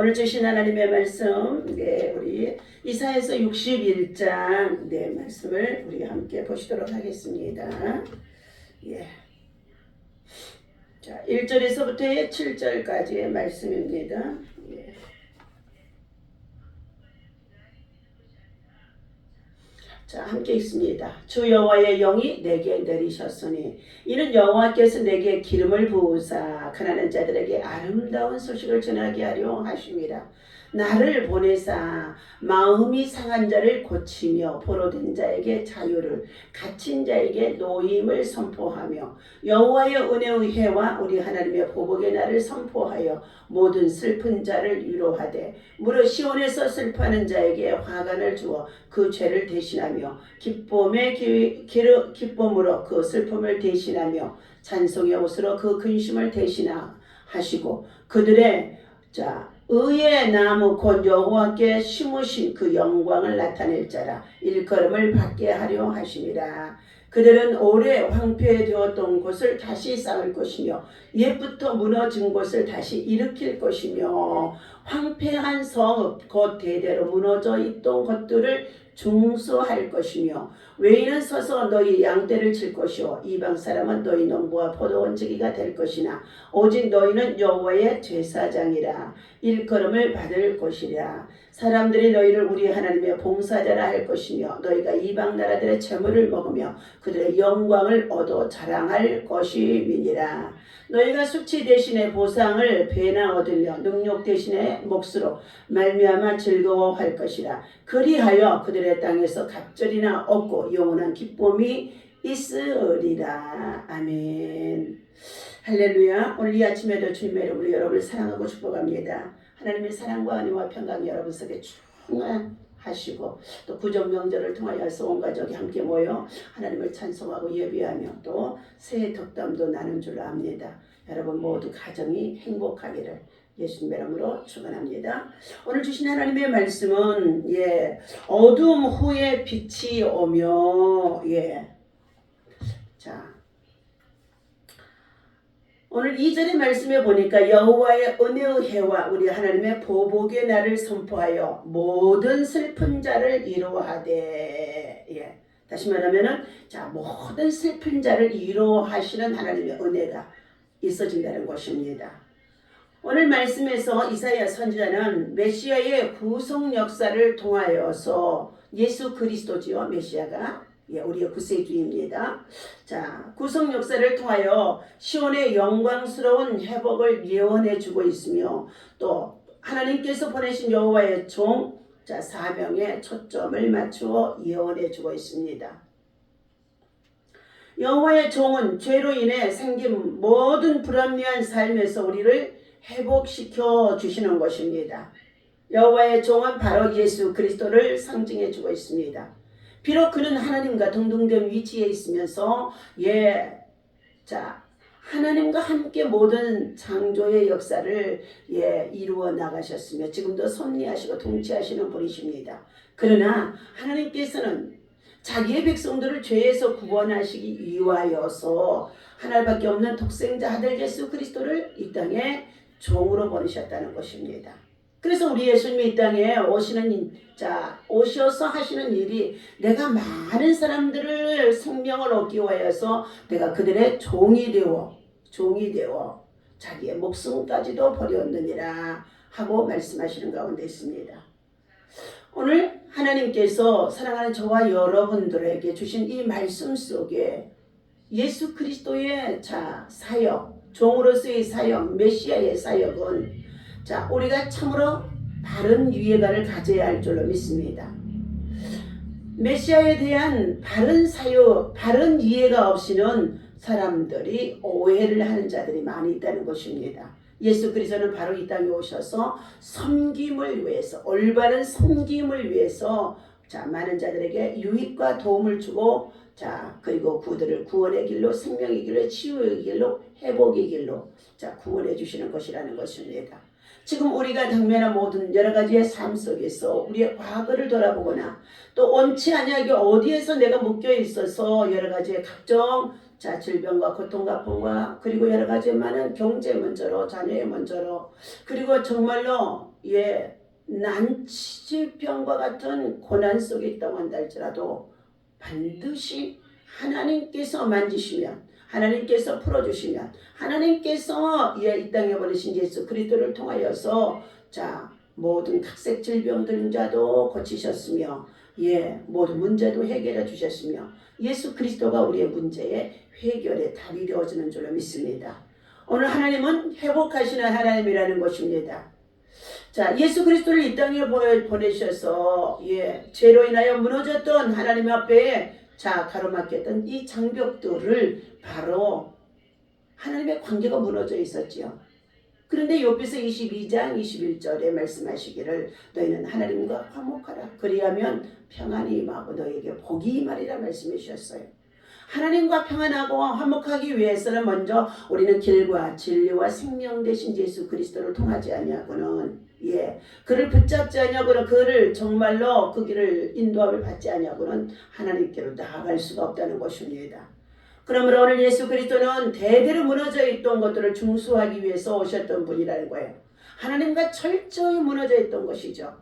오늘 주신 하나님의 말씀, 우리 이사야서 61장 말씀을 우리 함께 보시도록 하겠습니다. 자, 1절에서부터 7절까지의 말씀입니다. 자, 함께 읽습니다. 주 여호와의 영이 내게 내리셨으니 이는 여호와께서 내게 기름을 부으사 가난한 자들에게 아름다운 소식을 전하게 하려 하심이라. 나를 보내사 마음이 상한 자를 고치며 포로된 자에게 자유를, 갇힌 자에게 노임을 선포하며 여호와의 은혜의 해와 우리 하나님의 보복의 날을 선포하여 모든 슬픈 자를 위로하되 무릇 시온에서 슬퍼하는 자에게 화관을 주어 그 죄를 대신하며 기쁨으로 그 슬픔을 대신하며 찬송의 옷으로 그 근심을 대신하시고 그들의 의의 나무 곧 여호와께 심으신 그 영광을 나타낼 자라 일컬음을 받게 하려 하심이라. 그들은 오래 황폐되었던 곳을 다시 쌓을 것이며 옛부터 무너진 곳을 다시 일으킬 것이며 황폐한 성읍 곧 대대로 무너져 있던 것들을 중수할 것이며 외인은 서서 너희 양떼를 칠 것이요 이방 사람은 너희 농부와 포도원 지기가 될 것이나 오직 너희는 여호와의 제사장이라 일컬음을 받을 것이라. 사람들이 너희를 우리 하나님의 봉사자라 할 것이며 너희가 이방 나라들의 재물을 먹으며 그들의 영광을 얻어 자랑할 것임이니라. 너희가 수치 대신에 보상을 배나 얻으려 능욕 대신에 몫으로 말미암아 즐거워할 것이라. 그리하여 그들의 땅에서 갑절이나 없고 영원한 기쁨이 있으리라. 아멘. 할렐루야. 오늘 이 아침에도 주님의 이름으로 여러분을 사랑하고 축복합니다. 하나님의 사랑과 은혜와 평강이 여러분 속에 충만하시고 또 구정 명절을 통하여서 온 가족이 함께 모여 하나님을 찬송하고 예배하며 또 새해 덕담도 나눈 줄로 압니다. 여러분 모두 가정이 행복하기를 예수님의 이름으로 축원합니다. 오늘 주신 하나님의 말씀은 어둠 후에 빛이 오며 오늘 2절의 말씀에 보니까 여호와의 은혜의 해와 우리 하나님의 보복의 날을 선포하여 모든 슬픈 자를 위로하되 다시 말하면은 모든 슬픈 자를 위로하시는 하나님의 은혜가 있어진다는 것입니다. 오늘 말씀에서 이사야 선지자는 메시아의 구속 역사를 통하여서 예수 그리스도지요. 메시아가 우리의 구세주입니다. 구속 역사를 통하여 시온의 영광스러운 회복을 예언해 주고 있으며 또 하나님께서 보내신 여호와의 종 사명에 초점을 맞추어 예언해 주고 있습니다. 여호와의 종은 죄로 인해 생긴 모든 불합리한 삶에서 우리를 회복시켜 주시는 것입니다. 여호와의 종은 바로 예수 그리스도를 상징해 주고 있습니다. 비록 그는 하나님과 동등된 위치에 있으면서 하나님과 함께 모든 창조의 역사를 이루어 나가셨으며 지금도 섭리하시고 통치하시는 분이십니다. 그러나 하나님께서는 자기의 백성들을 죄에서 구원하시기 위하여서 하나밖에 없는 독생자 아들 예수 그리스도를 이 땅에 종으로 보내셨다는 것입니다. 그래서 우리 예수님이 이 땅에 오셔서 하시는 일이 내가 많은 사람들을 생명을 얻기 위하여서 내가 그들의 종이 되어 자기의 목숨까지도 버렸느니라 하고 말씀하시는 가운데 있습니다. 오늘 하나님께서 사랑하는 저와 여러분들에게 주신 이 말씀 속에 예수 그리스도의 사역, 종으로서의 사역, 메시아의 사역은 우리가 참으로 바른 이해관을 가져야 할 줄로 믿습니다. 메시아에 대한 바른 사역, 바른 이해가 없이는 사람들이 오해를 하는 자들이 많이 있다는 것입니다. 예수 그리스도는 바로 이 땅에 오셔서 섬김을 위해서, 올바른 섬김을 위해서 많은 자들에게 유익과 도움을 주고 그리고 그들을 구원의 길로, 생명의 길로, 치유의 길로, 회복의 길로 구원해 주시는 것이라는 것입니다. 지금 우리가 당면한 모든 여러 가지의 삶 속에서 우리의 과거를 돌아보거나 또 원치 아니하게 어디에서 내가 묶여 있어서 여러 가지의 각종 자, 질병과 고통과 아픔과 그리고 여러 가지 많은 경제 문제로, 자녀의 문제로, 그리고 정말로 난치질병과 같은 고난 속에 있다고 한다 할지라도 반드시 하나님께서 만지시면, 하나님께서 풀어주시면, 하나님께서 이 땅에 보내신 예수 그리스도를 통하여서 자, 모든 각색 질병들 자도 고치셨으며 모든 문제도 해결해 주셨으며 예수 그리스도가 우리의 문제의 해결의 답이 되어주는 줄로 믿습니다. 오늘 하나님은 회복하시는 하나님이라는 것입니다. 자, 예수 그리스도를 이 땅에 보내셔서 죄로 인하여 무너졌던 하나님 앞에 자, 가로막혔던 이 장벽들을 바로 하나님의 관계가 무너져 있었지요. 그런데 욥기서 22장 21절에 말씀하시기를 너희는 하나님과 화목하라. 그리하면 평안이 임하고 너희에게 복이 임하리라 말씀해 주셨어요. 하나님과 평안하고 화목하기 위해서는 먼저 우리는 길과 진리와 생명 되신 예수 그리스도를 통하지 아니하고는 그를 붙잡지 아니하고는 그를 정말로 그 길을 인도함을 받지 아니하고는 하나님께로 나아갈 수가 없다는 것입니다. 그러므로 오늘 예수 그리스도는 대대로 무너져 있던 것들을 중수하기 위해서 오셨던 분이라는 거예요. 하나님과 철저히 무너져 있던 것이죠.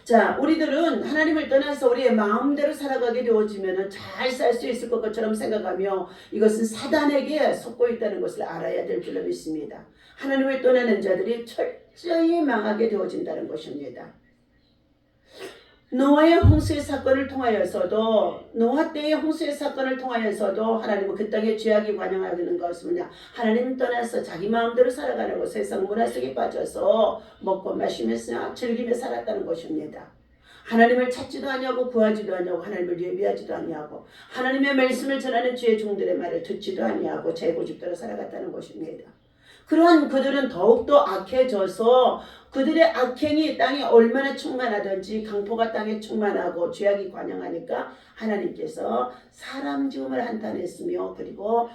자, 우리들은 하나님을 떠나서 우리의 마음대로 살아가게 되어지면 잘 살 수 있을 것처럼 생각하며 이것은 사단에게 속고 있다는 것을 알아야 될 줄로 믿습니다. 하나님을 떠나는 자들이 철저히 망하게 되어진다는 것입니다. 노아 때의 홍수의 사건을 통하여서도 하나님은 그 땅에 죄악이 관영하는 것은 뭐냐? 하나님 떠나서 자기 마음대로 살아가는 것, 세상 문화 속에 빠져서 먹고 마시면서 즐기며 살았다는 것입니다. 하나님을 찾지도 아니하고 구하지도 아니하고 하나님을 예비하지도 아니하고 하나님의 말씀을 전하는 주의 종들의 말을 듣지도 아니하고 제 고집대로 살아갔다는 것입니다. 그러한 그들은 더욱더 악해져서 그들의 악행이 땅에 얼마나 충만하든지 강포가 땅에 충만하고 죄악이 관영하니까 하나님께서 사람 지음을 한탄했으며 그리고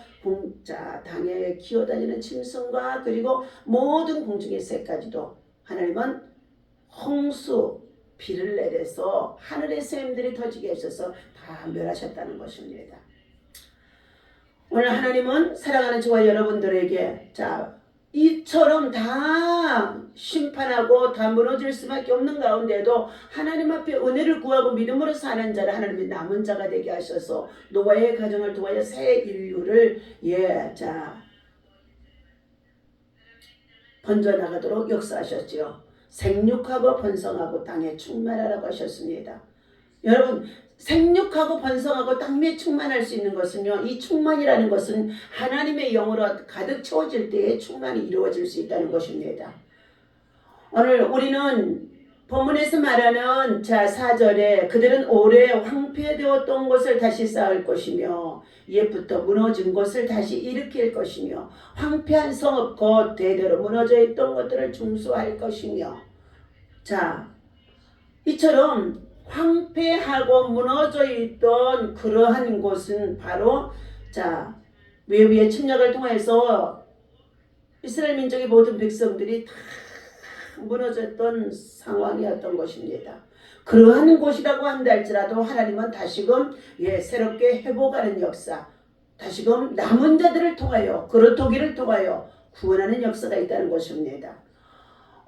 땅에 기어다니는 짐승과 그리고 모든 공중의 새까지도 하나님은 홍수 비를 내려서 하늘의 샘들이 터지게 하셔서 다 멸하셨다는 것입니다. 오늘 하나님은 사랑하는 저와 여러분들에게 이처럼 다 심판하고 다 무너질 수밖에 없는 가운데도 하나님 앞에 은혜를 구하고 믿음으로 사는 자를 하나님의 남은 자가 되게 하셔서 노아의 가정을 통하여 새 인류를 번져나가도록 역사하셨지요. 생육하고 번성하고 땅에 충만하라고 하셨습니다. 여러분, 생육하고 번성하고 땅에 충만할 수 있는 것은요, 이 충만이라는 것은 하나님의 영으로 가득 채워질 때에 충만이 이루어질 수 있다는 것입니다. 오늘 우리는 본문에서 말하는 4절에 그들은 오래 황폐되었던 것을 다시 쌓을 것이며 옛부터 무너진 것을 다시 일으킬 것이며 황폐한 성읍 곧 대대로 무너져 있던 것들을 중수할 것이며 이처럼 황폐하고 무너져 있던 그러한 곳은 바로 외부의 침략을 통해서 이스라엘 민족의 모든 백성들이 다 무너졌던 상황이었던 것입니다. 그러한 곳이라고 한다 할지라도 하나님은 다시금 새롭게 회복하는 역사, 다시금 남은 자들을 통하여 그렇도기를 통하여 구원하는 역사가 있다는 것입니다.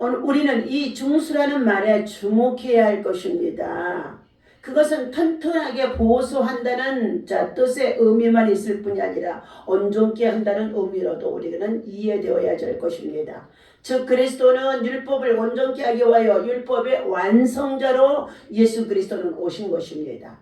오늘 우리는 이 중수라는 말에 주목해야 할 것입니다. 그것은 튼튼하게 보수한다는 뜻의 의미만 있을 뿐이 아니라 온전케 한다는 의미로도 우리는 이해되어야 할 것입니다. 즉 그리스도는 율법을 온전케 하기 위하여 율법의 완성자로 예수 그리스도는 오신 것입니다.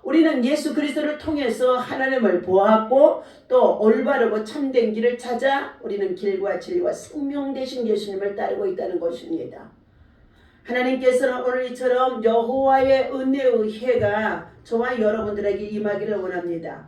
우리는 예수 그리스도를 통해서 하나님을 보았고 또 올바르고 참된 길을 찾아 우리는 길과 진리와 생명 되신 예수님을 따르고 있다는 것입니다. 하나님께서는 오늘 이처럼 여호와의 은혜의 해가 저와 여러분들에게 임하기를 원합니다.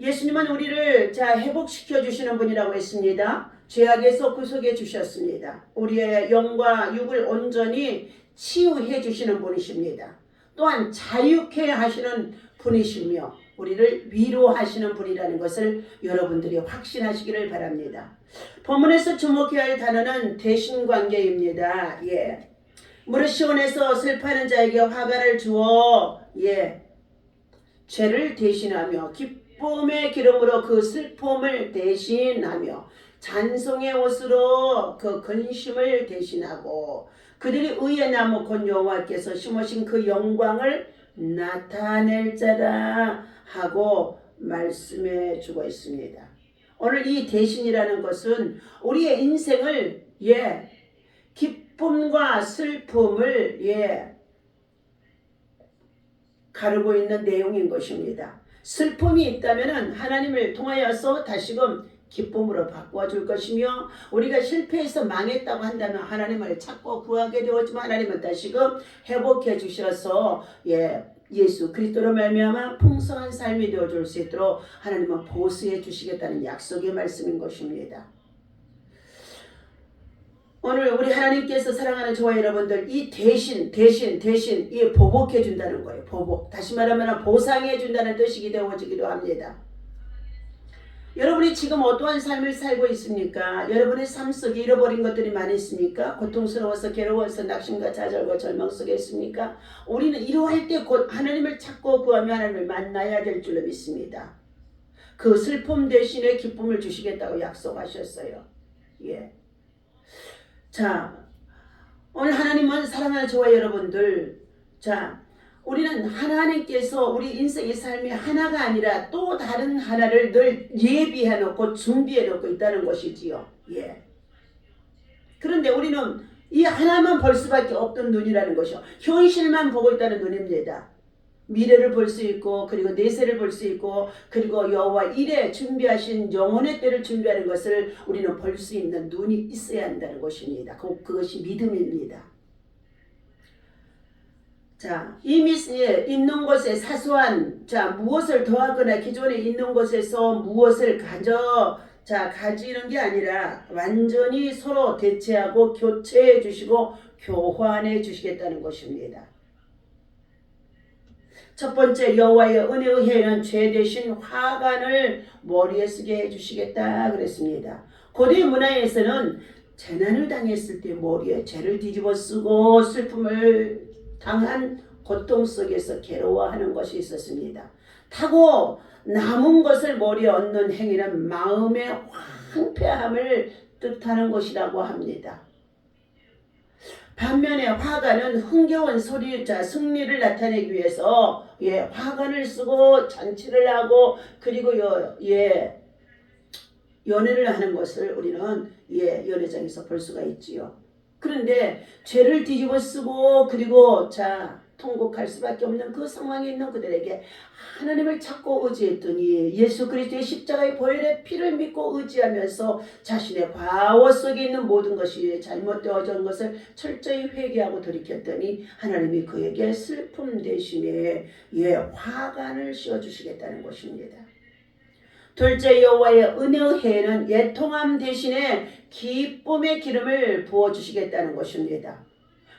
예수님은 우리를 회복시켜 주시는 분이라고 했습니다. 죄악에서 구속해 주셨습니다. 우리의 영과 육을 온전히 치유해 주시는 분이십니다. 또한 자유케 하시는 분이시며 우리를 위로하시는 분이라는 것을 여러분들이 확신하시기를 바랍니다. 본문에서 주목해야 할 단어는 대신관계입니다. 무릇 시온에서 슬퍼하는 자에게 화가를 주어 죄를 대신하며 기쁨의 기름으로 그 슬픔을 대신하며 찬송의 옷으로 그 근심을 대신하고 그들이 의의 나무 곧 여호와께서 심으신 그 영광을 나타낼 자라 하고 말씀해 주고 있습니다. 오늘 이 대신이라는 것은 우리의 인생을 기쁨과 슬픔을 가르고 있는 내용인 것입니다. 슬픔이 있다면 하나님을 통하여서 다시금 기쁨으로 바꿔줄 것이며 우리가 실패해서 망했다고 한다면 하나님을 찾고 구하게 되었지만 하나님은 다시금 회복해 주셔서 예수 그리스도로 말미암아 풍성한 삶이 되어줄 수 있도록 하나님은 보수해 주시겠다는 약속의 말씀인 것입니다. 오늘 우리 하나님께서 사랑하는 저와 여러분들 이 대신 이 보복해 준다는 거예요. 보복. 다시 말하면 보상해 준다는 뜻이 되어지기도 합니다. 여러분이 지금 어떠한 삶을 살고 있습니까? 여러분의 삶 속에 잃어버린 것들이 많이 있습니까? 고통스러워서 괴로워서 낙심과 좌절과 절망 속에 있습니까? 우리는 이러할 때 곧 하나님을 찾고 구하며 하나님을 만나야 될 줄로 믿습니다. 그 슬픔 대신에 기쁨을 주시겠다고 약속하셨어요. 자, 오늘 하나님은 사랑하는 저와 여러분들, 우리는 하나님께서 우리 인생의 삶이 하나가 아니라 또 다른 하나를 늘 예비해 놓고 준비해 놓고 있다는 것이지요. 그런데 우리는 이 하나만 볼 수밖에 없던 눈이라는 것이요. 현실만 보고 있다는 눈입니다. 미래를 볼 수 있고 그리고 내세를 볼 수 있고 그리고 여호와 일에 준비하신 영혼의 때를 준비하는 것을 우리는 볼 수 있는 눈이 있어야 한다는 것입니다. 그것이 믿음입니다. 이미 있는 곳에 사소한 무엇을 더하거나 기존에 있는 곳에서 무엇을 가지는 게 아니라 완전히 서로 대체하고 교체해 주시고 교환해 주시겠다는 것입니다. 첫 번째 여호와의 은혜의 해에는 죄 대신 화관을 머리에 쓰게 해주시겠다 그랬습니다. 고대 문화에서는 재난을 당했을 때 머리에 죄를 뒤집어 쓰고 슬픔을 당한 고통 속에서 괴로워하는 것이 있었습니다. 타고 남은 것을 머리에 얹는 행위는 마음의 황폐함을 뜻하는 것이라고 합니다. 반면에 화관은 흥겨운 소리자 승리를 나타내기 위해서 화관을 쓰고 잔치를 하고 그리고 연회를 하는 것을 우리는 연회장에서 볼 수가 있지요. 그런데 죄를 뒤집어 쓰고 그리고 통곡할 수밖에 없는 그 상황에 있는 그들에게 하나님을 찾고 의지했더니 예수 그리스도의 십자가의 보혈의 피를 믿고 의지하면서 자신의 과거 속에 있는 모든 것이 잘못되어진 것을 철저히 회개하고 돌이켰더니 하나님이 그에게 슬픔 대신에 화관을 씌워주시겠다는 것입니다. 둘째 여호와의 은혜의 해에는 애통함 대신에 기쁨의 기름을 부어주시겠다는 것입니다.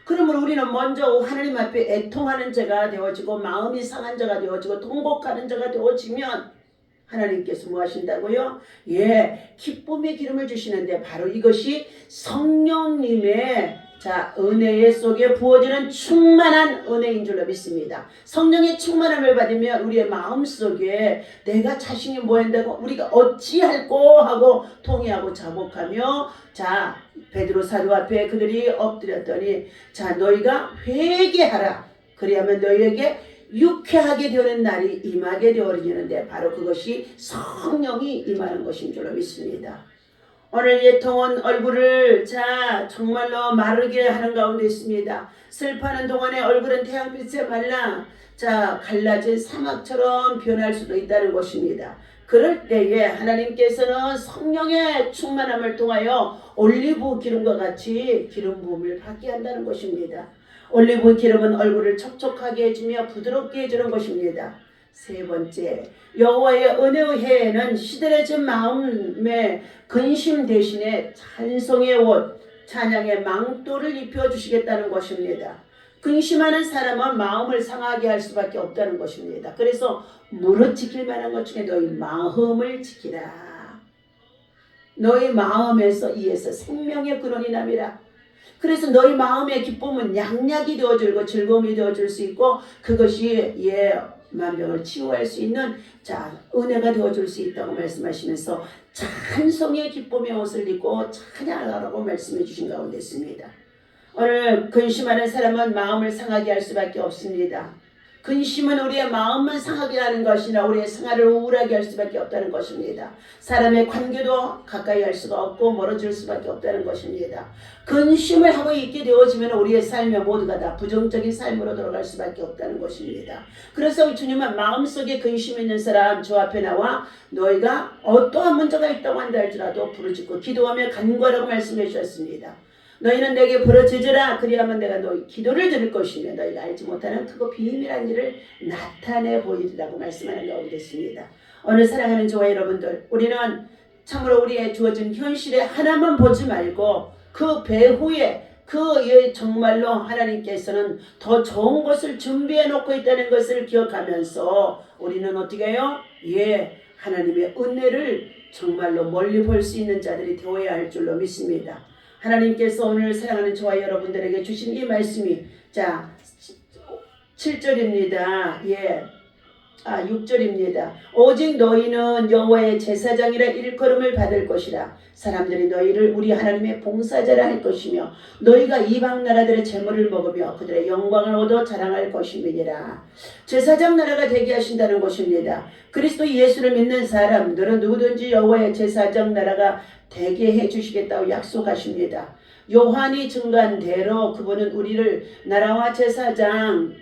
그러므로 우리는 먼저 하나님 앞에 애통하는 자가 되어지고 마음이 상한 자가 되어지고 통곡하는 자가 되어지면 하나님께서 뭐 하신다고요? 기쁨의 기름을 주시는데 바로 이것이 성령님의 은혜 속에 부어지는 충만한 은혜인 줄로 믿습니다. 성령의 충만함을 받으면 우리의 마음속에 내가 자신이 뭐 한다고 우리가 어찌할꼬 하고 통회하고 자복하며 베드로 사도 앞에 그들이 엎드렸더니 너희가 회개하라. 그리하면 너희에게 유쾌하게 되는 날이 임하게 되어지는데 바로 그것이 성령이 임하는 것인 줄로 믿습니다. 오늘 예통은 얼굴을 정말로 마르게 하는 가운데 있습니다. 슬퍼하는 동안에 얼굴은 태양빛에 말라 갈라진 사막처럼 변할 수도 있다는 것입니다. 그럴 때에 하나님께서는 성령의 충만함을 통하여 올리브 기름과 같이 기름 부음을 받게 한다는 것입니다. 올리브 기름은 얼굴을 촉촉하게 해주며 부드럽게 해주는 것입니다. 세 번째, 여호와의 은혜의 해에는 시들해진 마음의 근심 대신에 찬송의 옷, 찬양의 망토를 입혀주시겠다는 것입니다. 근심하는 사람은 마음을 상하게 할 수밖에 없다는 것입니다. 그래서 무릇 지킬 만한 것 중에 너희 마음을 지키라. 너희 마음에서 이에서 생명의 근원이 남이라. 그래서 너희 마음의 기쁨은 양약이 되어줄고 즐거움이 되어줄 수 있고 그것이 만병을 치유할 수 있는 은혜가 되어줄 수 있다고 말씀하시면서 찬송의 기쁨의 옷을 입고 찬양하라고 말씀해 주신 가운데 있습니다. 오늘 근심하는 사람은 마음을 상하게 할 수밖에 없습니다. 근심은 우리의 마음만 상하게 하는 것이나 우리의 생활을 우울하게 할 수밖에 없다는 것입니다. 사람의 관계도 가까이 할 수가 없고 멀어질 수밖에 없다는 것입니다. 근심을 하고 있게 되어지면 우리의 삶에 모두가 다 부정적인 삶으로 돌아갈 수밖에 없다는 것입니다. 그래서 주님은 마음속에 근심 있는 사람 주 앞에 나와 너희가 어떠한 문제가 있다고 한다 할지라도 부르짖고 기도하며 간구하라고 말씀해 주셨습니다. 너희는 내게 부르짖으라 그리하면 내가 너희 기도를 들을 것이며 너희가 알지 못하는 크고 비밀한 일을 나타내 보이리라고 말씀하는 가운데 있습니다. 오늘 사랑하는 저와 여러분들, 우리는 참으로 우리의 주어진 현실에 하나만 보지 말고 그 배후에 정말로 하나님께서는 더 좋은 것을 준비해 놓고 있다는 것을 기억하면서 우리는 어떻게 해요? 하나님의 은혜를 정말로 멀리 볼 수 있는 자들이 되어야 할 줄로 믿습니다. 하나님께서 오늘 사랑하는 저와 여러분들에게 주신 이 말씀이 7절입니다. 6절입니다. 오직 너희는 여호와의 제사장이라 일컬음을 받을 것이라. 사람들이 너희를 우리 하나님의 봉사자라 할 것이며 너희가 이방 나라들의 재물을 먹으며 그들의 영광을 얻어 자랑할 것임이니라. 제사장 나라가 되게 하신다는 것입니다. 그리스도 예수를 믿는 사람들은 누구든지 여호와의 제사장 나라가 되게 해주시겠다고 약속하십니다. 요한이 증거한 대로 그분은 우리를 나라와 제사장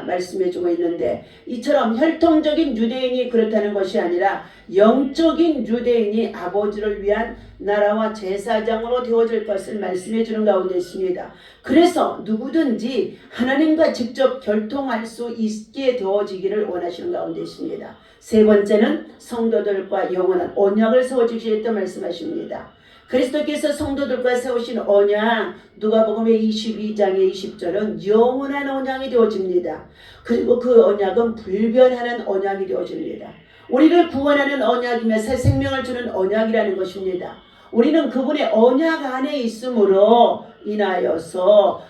말씀해주고 있는데, 이처럼 혈통적인 유대인이 그렇다는 것이 아니라 영적인 유대인이 아버지를 위한 나라와 제사장으로 되어질 것을 말씀해주는 가운데 있습니다. 그래서 누구든지 하나님과 직접 결통할 수 있게 되어지기를 원하시는 가운데 있습니다. 세 번째는 성도들과 영원한 언약을 세워주시겠다 말씀하십니다. 그리스도께서 성도들과 세우신 언약, 누가복음의 22장의 20절은 영원한 언약이 되어집니다. 그리고 그 언약은 불변하는 언약이 되어집니다. 우리를 구원하는 언약이며 새 생명을 주는 언약이라는 것입니다. 우리는 그분의 언약 안에 있음으로 인하여서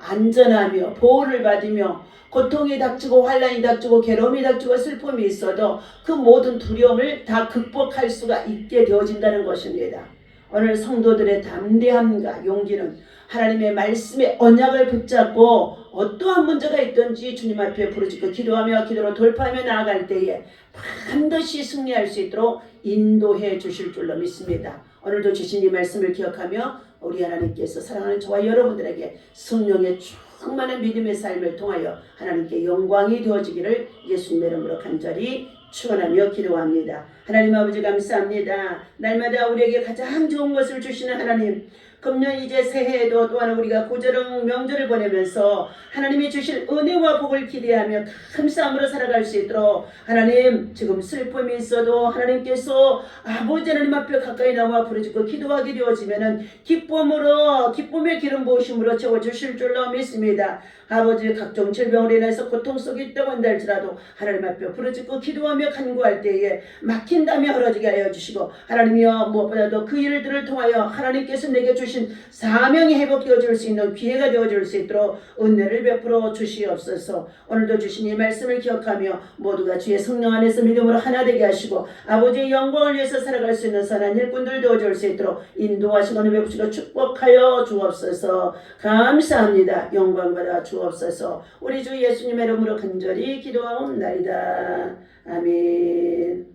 안전하며 보호를 받으며 고통이 닥치고 환난이 닥치고 괴로움이 닥치고 슬픔이 있어도 그 모든 두려움을 다 극복할 수가 있게 되어진다는 것입니다. 오늘 성도들의 담대함과 용기는 하나님의 말씀의 언약을 붙잡고 어떠한 문제가 있든지 주님 앞에 부르짖고 기도하며 기도로 돌파하며 나아갈 때에 반드시 승리할 수 있도록 인도해 주실 줄로 믿습니다. 오늘도 주신 이 말씀을 기억하며 우리 하나님께서 사랑하는 저와 여러분들에게 성령의 충만한 믿음의 삶을 통하여 하나님께 영광이 되어지기를 예수님의 이름으로 간절히 축원하며 기도합니다. 하나님 아버지 감사합니다. 날마다 우리에게 가장 좋은 것을 주시는 하나님, 금년 이제 새해에도 또한 우리가 고저령 명절을 보내면서 하나님이 주실 은혜와 복을 기대하며 감사함으로 살아갈 수 있도록 하나님, 지금 슬픔이 있어도 하나님께서 아버지 하나님 앞에 가까이 나와 부르짖고 기도하게 되어지면은 기쁨의 기름 부으심으로 채워주실 줄로 믿습니다. 아버지, 각종 질병으로 인해서 고통 속에 있다고 한다 할지라도 하나님 앞에 부르짖고 기도하며 간구할 때에 막힌 담이 흐러지게 하여 주시고, 하나님이여 무엇보다도 그 일들을 통하여 하나님께서 내게 주신 사명이 회복되어 줄 수 있는 기회가 되어 줄 수 있도록 은혜를 베풀어 주시옵소서. 오늘도 주신 이 말씀을 기억하며 모두가 주의 성령 안에서 믿음으로 하나 되게 하시고 아버지의 영광을 위해서 살아갈 수 있는 선한 일꾼들 되어 줄 수 있도록 인도하시고 은혜 베푸시고 축복하여 주옵소서. 감사합니다. 영광받아 주옵소서. 우리 주 예수님의 이름으로 간절히 기도하옵나이다. 아멘.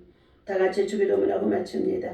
다 같이 주기도문하고 마칩니다.